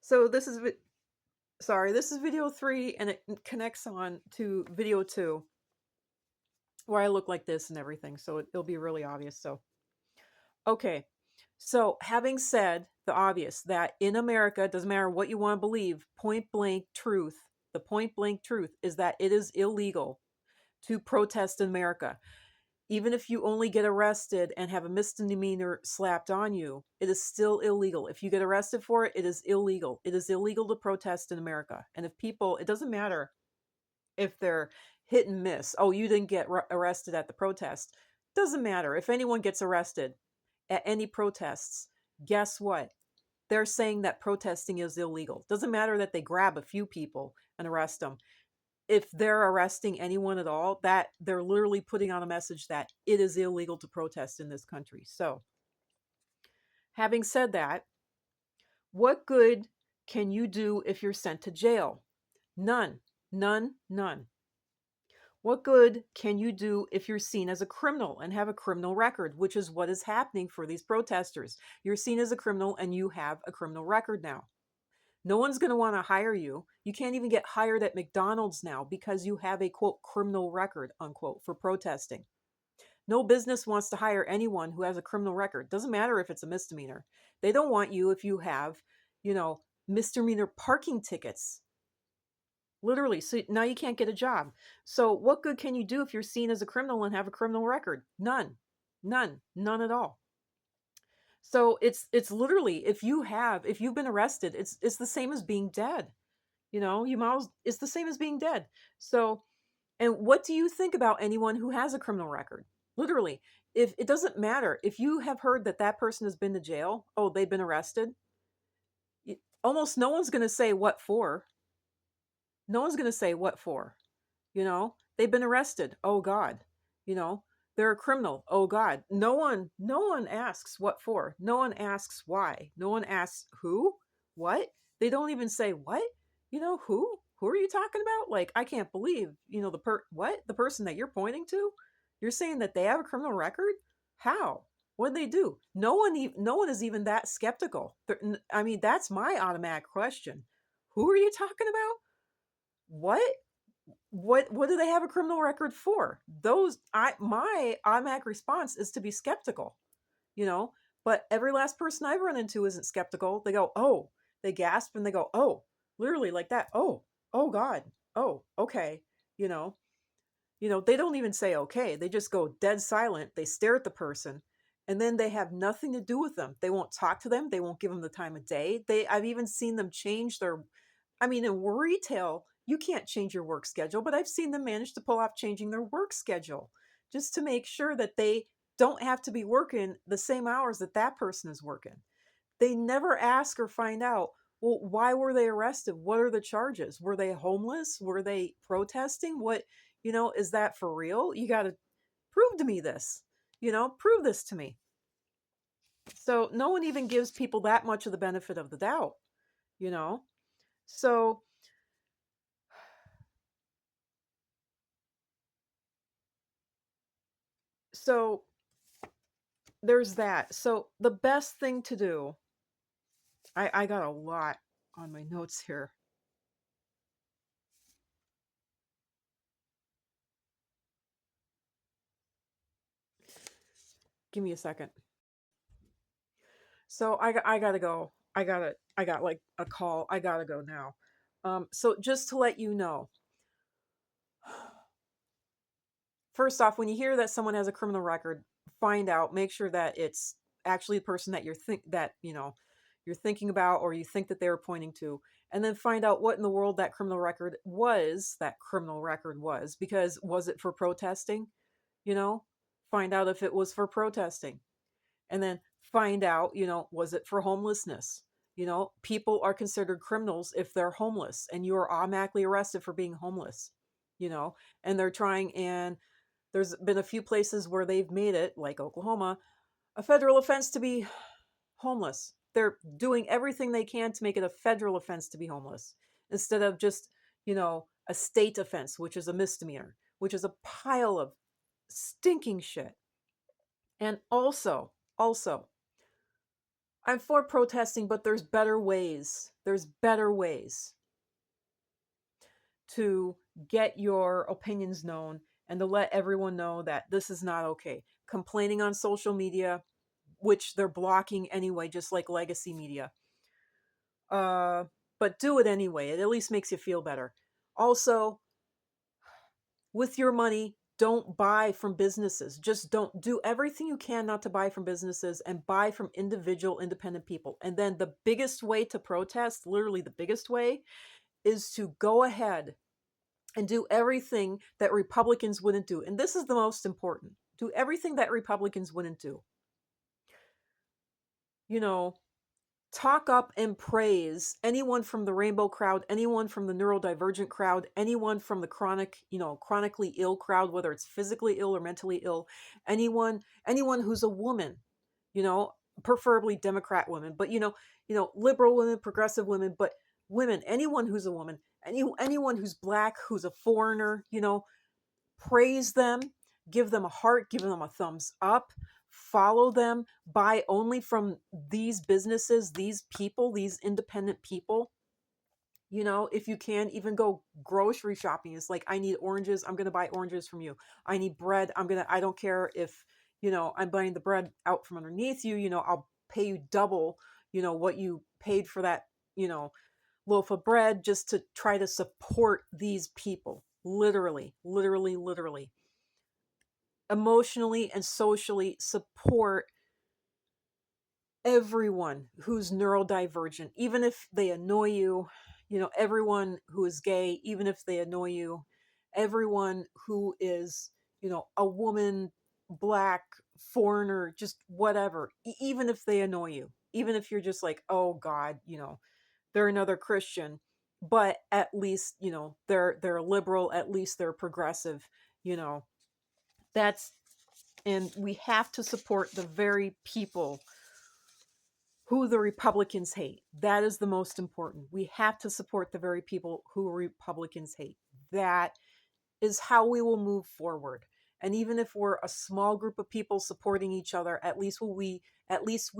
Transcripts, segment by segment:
So this is video 3, and it connects on to video 2, where I look like this and everything. So it'll be really obvious. So, okay. So having said the obvious that in America, it doesn't matter what you want to believe, the point blank truth is that it is illegal to protest in America. Even if you only get arrested and have a misdemeanor slapped on you, it is still illegal. If you get arrested for it, it is illegal. It is illegal to protest in America. And if people, it doesn't matter if they're hit and miss. Oh, you didn't get arrested at the protest. Doesn't matter. If anyone gets arrested at any protests, guess what? They're saying that protesting is illegal. Doesn't matter that they grab a few people and arrest them. If they're arresting anyone at all, that they're literally putting on a message that it is illegal to protest in this country. So, having said that, what good can you do if you're sent to jail? None. None. None. What good can you do if you're seen as a criminal and have a criminal record, which is what is happening for these protesters? You're seen as a criminal and you have a criminal record now. No one's going to want to hire you. You can't even get hired at McDonald's now because you have a, quote, criminal record, unquote, for protesting. No business wants to hire anyone who has a criminal record. Doesn't matter if it's a misdemeanor. They don't want you if you have, misdemeanor parking tickets. Literally. So now you can't get a job. So what good can you do if you're seen as a criminal and have a criminal record? None. None. None at all. So it's literally, if you've been arrested, it's the same as being dead. It's the same as being dead. So, and what do you think about anyone who has a criminal record? Literally, if it doesn't matter, if you have heard that that person has been to jail, oh, they've been arrested, almost no one's going to say what for. No one's going to say what for. They've been arrested. Oh God. They're a criminal. Oh God. No one asks what for. No one asks why. No one asks who, what. They don't even say what. Who are you talking about? Like, I can't believe, the person that you're pointing to, you're saying that they have a criminal record? How? What did they do? No one is even that skeptical. I mean, that's my automatic question. Who are you talking about? What? What do they have a criminal record for? My automatic response is to be skeptical, you know. But every last person I've run into isn't skeptical. They go, oh, they gasp and they go, oh, literally like that. Oh God, oh, okay, you know. They don't even say okay. They just go dead silent. They stare at the person, and then they have nothing to do with them. They won't talk to them. They won't give them the time of day. I've even seen them change their. I mean, in retail, you can't change your work schedule, but I've seen them manage to pull off changing their work schedule just to make sure that they don't have to be working the same hours that that person is working. They never ask or find out, well, why were they arrested? What are the charges? Were they homeless? Were they protesting? Is that for real? You got to prove to me this, prove this to me. So no one even gives people that much of the benefit of the doubt, you know? So so there's that. So the best thing to do, I got a lot on my notes here. Give me a second. So I gotta go. I got like a call. I gotta go now. So just to let you know, first off, when you hear that someone has a criminal record, find out, make sure that it's actually the person that you're thinking about, or you think that they were pointing to, and then find out what in the world that criminal record was. Because was it for protesting? Find out if it was for protesting, and then find out, was it for homelessness? People are considered criminals if they're homeless, and you are automatically arrested for being homeless. And they're trying, and there's been a few places where they've made it, like Oklahoma, a federal offense to be homeless. They're doing everything they can to make it a federal offense to be homeless instead of just, a state offense, which is a misdemeanor, which is a pile of stinking shit. And also, I'm for protesting, but there's better ways. There's better ways to get your opinions known and to let everyone know that this is not okay. Complaining on social media, which they're blocking anyway, just like legacy media. But do it anyway. It at least makes you feel better. Also, with your money, don't buy from businesses. Just don't do everything you can not to buy from businesses and buy from individual independent people. And then the biggest way to protest, literally the biggest way, is to go ahead and do everything that Republicans wouldn't do. And this is the most important. Do everything that Republicans wouldn't do. You know, talk up and praise anyone from the rainbow crowd, anyone from the neurodivergent crowd, anyone from the chronically ill crowd, whether it's physically ill or mentally ill, anyone who's a woman, preferably Democrat women, but liberal women, progressive women, but women, anyone who's a woman, anyone who's black, who's a foreigner, praise them, give them a heart, give them a thumbs up, follow them, buy only from these businesses, these people, these independent people. If you can, even go grocery shopping. It's like, I need oranges, I'm going to buy oranges from you. I need bread, I don't care if, I'm buying the bread out from underneath you, I'll pay you double, what you paid for that, loaf of bread, just to try to support these people. Literally, literally, literally. Emotionally and socially support everyone who's neurodivergent, even if they annoy you, everyone who is gay, even if they annoy you, everyone who is, a woman, black, foreigner, just whatever, even if they annoy you, even if you're just like, oh God, they're another Christian, but at least, they're liberal, at least they're progressive, that's, and we have to support the very people who the Republicans hate. That is the most important. We have to support the very people who Republicans hate. That is how we will move forward. And even if we're a small group of people supporting each other, at least we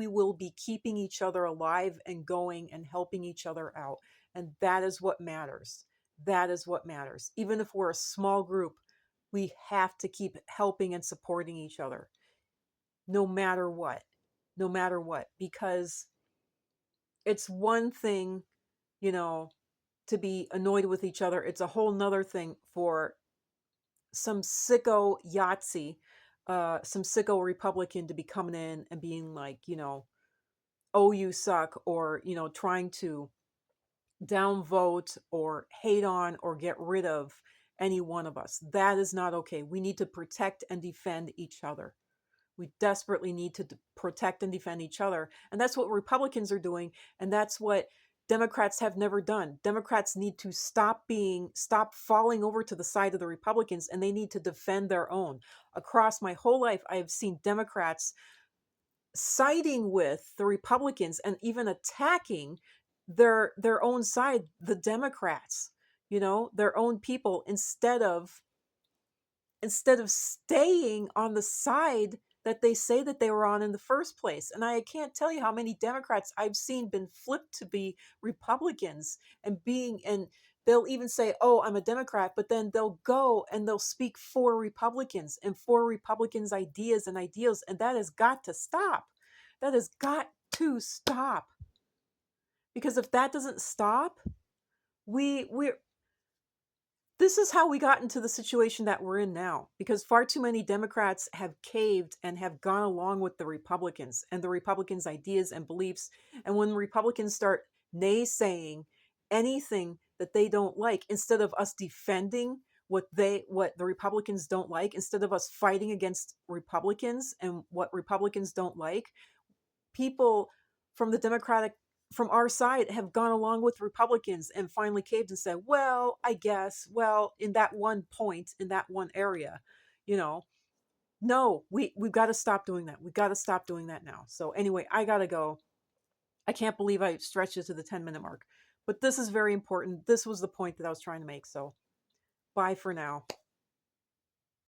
will be keeping each other alive and going and helping each other out. And that is what matters. That is what matters. Even if we're a small group, we have to keep helping and supporting each other, no matter what. No matter what. Because it's one thing, to be annoyed with each other. It's a whole nother thing for some sicko Yahtzee, some sicko Republican to be coming in and being like, oh, you suck, or, trying to downvote or hate on or get rid of any one of us. That is not okay. We need to protect and defend each other. We desperately need to protect and defend each other. And that's what Republicans are doing. And that's what Democrats have never done. Democrats need to stop falling over to the side of the Republicans, and they need to defend their own. Across my whole life, I have seen Democrats siding with the Republicans and even attacking their own side, the Democrats, their own people, instead of staying on the side that they say that they were on in the first place. And I can't tell you how many Democrats I've seen been flipped to be Republicans, and they'll even say, oh, I'm a Democrat, but then they'll go and they'll speak for Republicans and for Republicans' ideas and ideals. And that has got to stop. That has got to stop. Because if that doesn't stop, we're this is how we got into the situation that we're in now, because far too many Democrats have caved and have gone along with the Republicans and the Republicans' ideas and beliefs. And when Republicans start naysaying anything that they don't like, instead of us defending what the Republicans don't like, instead of us fighting against Republicans and what Republicans don't like, people from the Democratic from our side have gone along with Republicans and finally caved and said, well, I guess, well, in that one point, in that one area, no, we've got to stop doing that. We've got to stop doing that now. So anyway, I got to go. I can't believe I stretched it to the 10-minute mark, but this is very important. This was the point that I was trying to make. So bye for now.